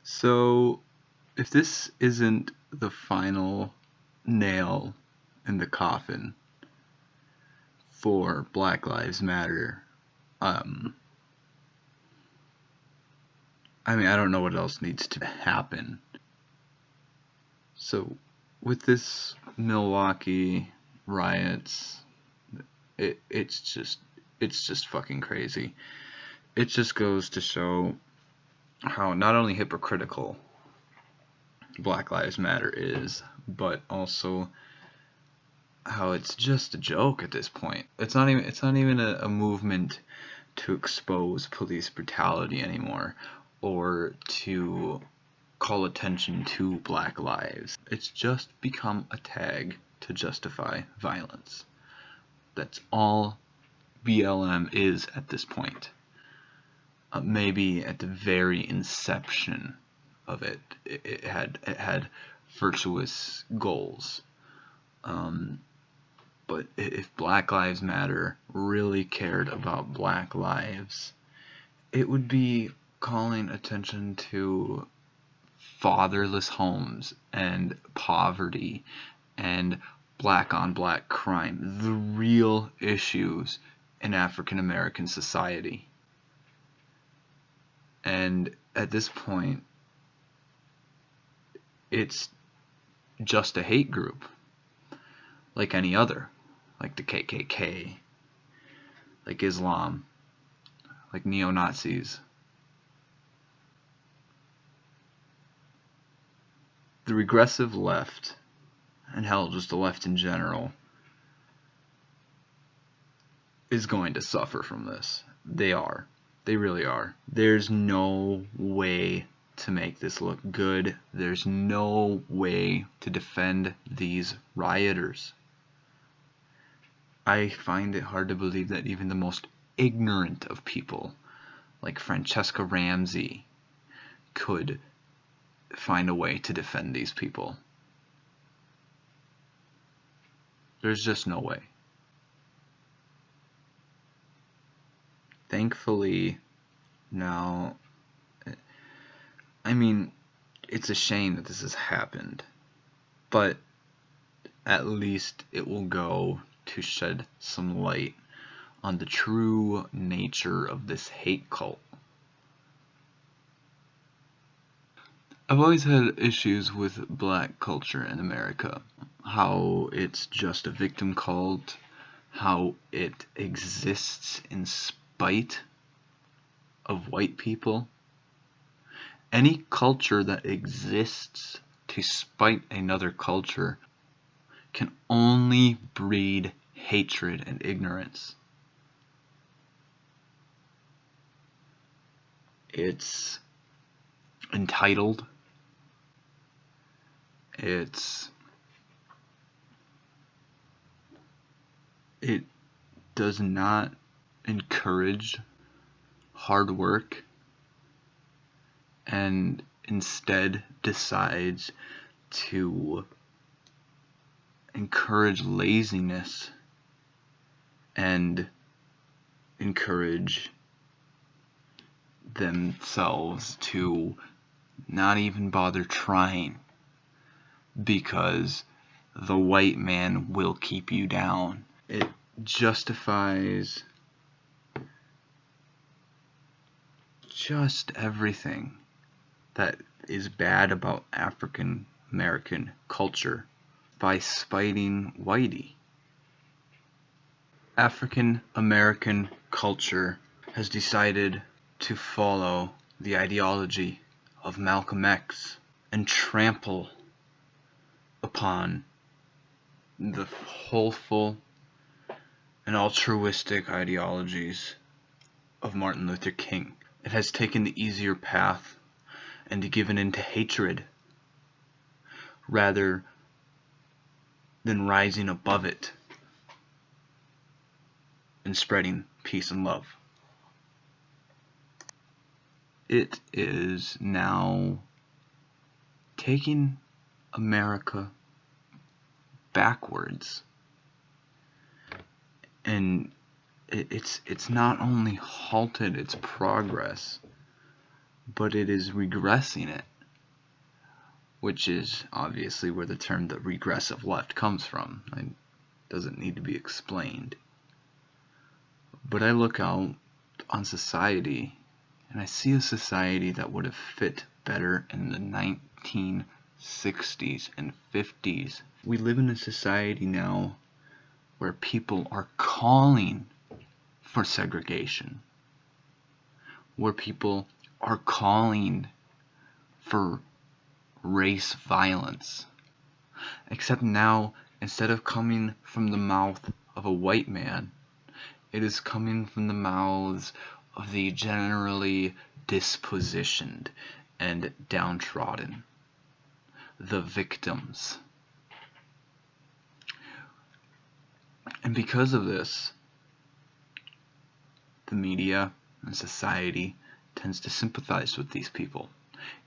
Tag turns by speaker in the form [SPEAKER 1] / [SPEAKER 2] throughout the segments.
[SPEAKER 1] So, if this isn't the final nail in the coffin for Black Lives Matter, I don't know what else needs to happen. So, with this Milwaukee riots, it's just fucking crazy. It just goes to show how not only hypocritical Black Lives Matter is, but also how it's just a joke at this point. It's not even a movement to expose police brutality anymore or to call attention to Black lives. It's just become a tag to justify violence. That's all BLM is at this point. Maybe at the very inception of it had virtuous goals. But if Black Lives Matter really cared about Black lives, it would be calling attention to fatherless homes and poverty and black on black crime, the real issues in African American society. And at this point, it's just a hate group, like any other, like the KKK, like Islam, like neo-Nazis. The regressive left, and hell, just the left in general, is going to suffer from this. They are. They really are. There's no way to make this look good. There's no way to defend these rioters. I find it hard to believe that even the most ignorant of people, like Francesca Ramsey, could find a way to defend these people. There's just no way. Thankfully, now, it's a shame that this has happened, but at least it will go to shed some light on the true nature of this hate cult. I've always had issues with black culture in America, how it's just a victim cult, how it exists in spite of white people. Any culture that exists to spite another culture can only breed hatred and ignorance. It's entitled. It does not encourage hard work and instead decides to encourage laziness and encourage themselves to not even bother trying because the white man will keep you down. It justifies just everything that is bad about African American culture by spiting whitey. African American culture has decided to follow the ideology of Malcolm X and trample upon the hopeful and altruistic ideologies of Martin Luther King. It has taken the easier path and given in to hatred rather than rising above it and spreading peace and love. It is now taking America backwards, and it's not only halted its progress, but it is regressing it. which is obviously where the term the regressive left comes from. It doesn't need to be explained. But I look out on society, and I see a society that would have fit better in the 1960s and 50s. We live in a society now where people are calling for segregation, where people are calling for race violence. Except now, instead of coming from the mouth of a white man, it is coming from the mouths of the generally dispositioned and downtrodden, the victims. And because of this, the media and society tends to sympathize with these people,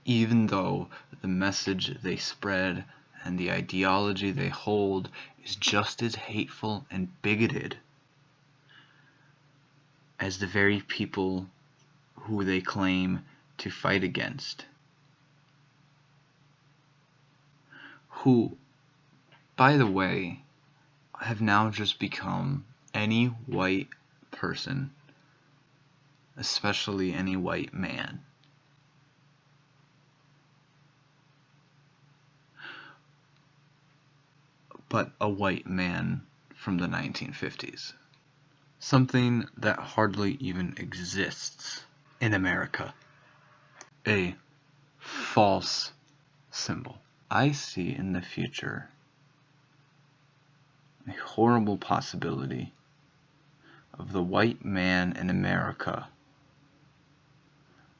[SPEAKER 1] even though the message they spread and the ideology they hold is just as hateful and bigoted as the very people who they claim to fight against, who, by the way, have now just become any white person, especially any white man. But a white man from the 1950s. Something that hardly even exists in America. A false symbol. I see in the future a horrible possibility of the white man in America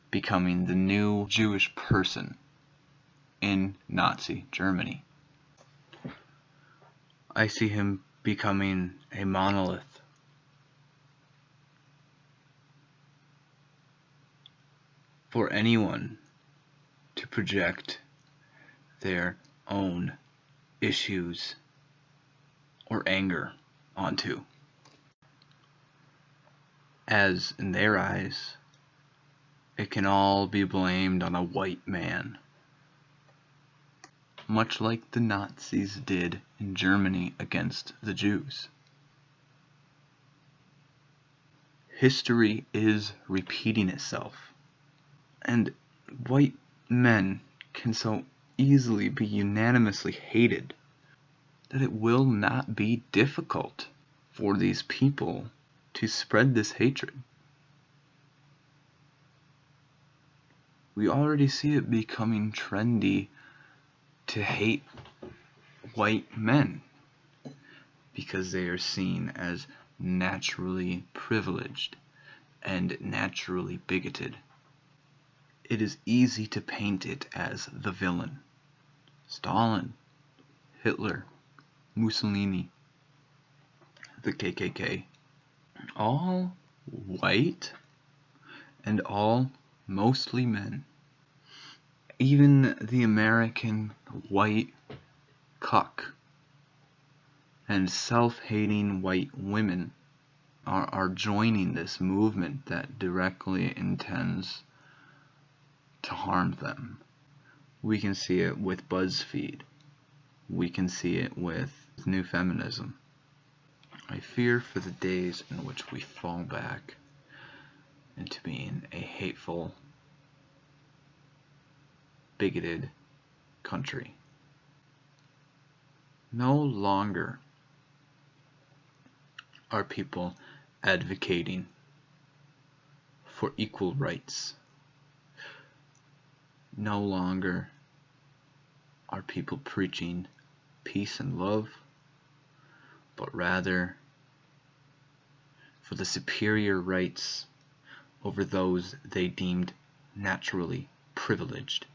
[SPEAKER 1] becoming the new Jewish person in Nazi Germany. I see him becoming a monolith. For anyone to project their own issues or anger onto, as in their eyes, it can all be blamed on a white man, much like the Nazis did in Germany against the Jews. History is repeating itself, and white men can so easily be unanimously hated that it will not be difficult for these people to spread this hatred. We already see it becoming trendy to hate white men because they are seen as naturally privileged and naturally bigoted. It is easy to paint it as the villain. Stalin, Hitler, Mussolini, the KKK, all white and all mostly men. Even the American white cuck and self-hating white women are joining this movement that directly intends to harm them. We can see it with BuzzFeed. We can see it with New Feminism. I fear for the days in which we fall back into being a hateful, bigoted country. No longer are people advocating for equal rights. No longer are people preaching peace and love, but rather for the superior rights over those they deemed naturally privileged,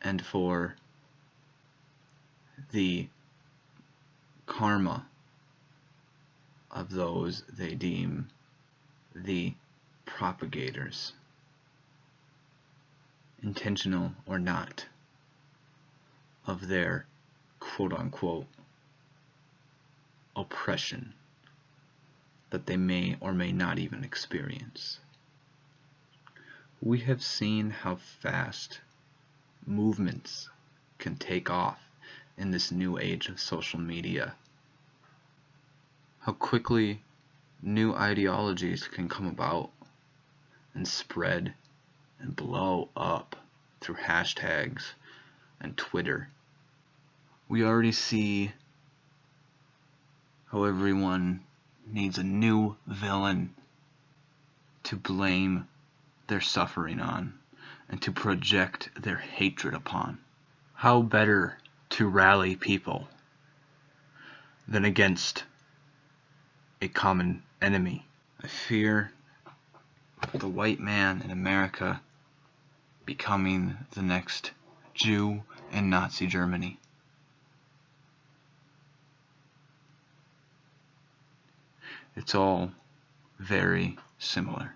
[SPEAKER 1] and for the karma of those they deem the propagators, intentional or not, of their quote-unquote oppression that they may or may not even experience. We have seen how fast movements can take off in this new age of social media. How quickly new ideologies can come about and spread and blow up through hashtags and Twitter. We already see how everyone needs a new villain to blame their suffering on and to project their hatred upon. How better to rally people than against a common enemy? I fear the white man in America becoming the next Jew in Nazi Germany. It's all very similar.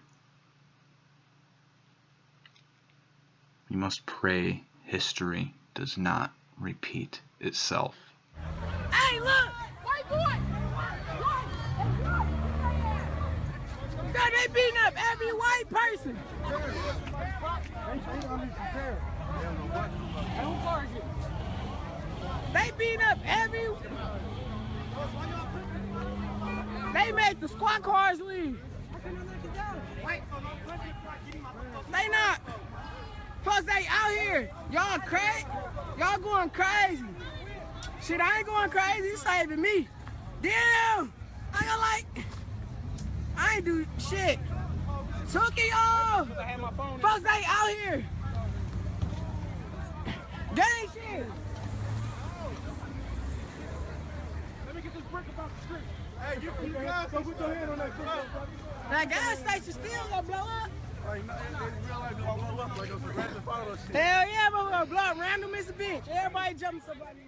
[SPEAKER 1] We must pray history does not repeat itself.
[SPEAKER 2] Hey, look! White boy! God, they beating up every white person. They beating up every. They make the squad cars leave. They not. Plus they out here. Y'all crazy. Y'all going crazy. Shit, I ain't going crazy. It's saving me. Damn. I ain't do shit. Took it y'all. Folks, they out here. Gang shit.
[SPEAKER 3] Let me get this brick about the street. Hey, you guys, go put your hand on that brick.
[SPEAKER 2] That gas station still gonna blow up.
[SPEAKER 3] Like, they realize they're gonna blow up like those random photos.
[SPEAKER 2] Hell yeah, but we're gonna blow up random as a bitch. Everybody jumping somebody.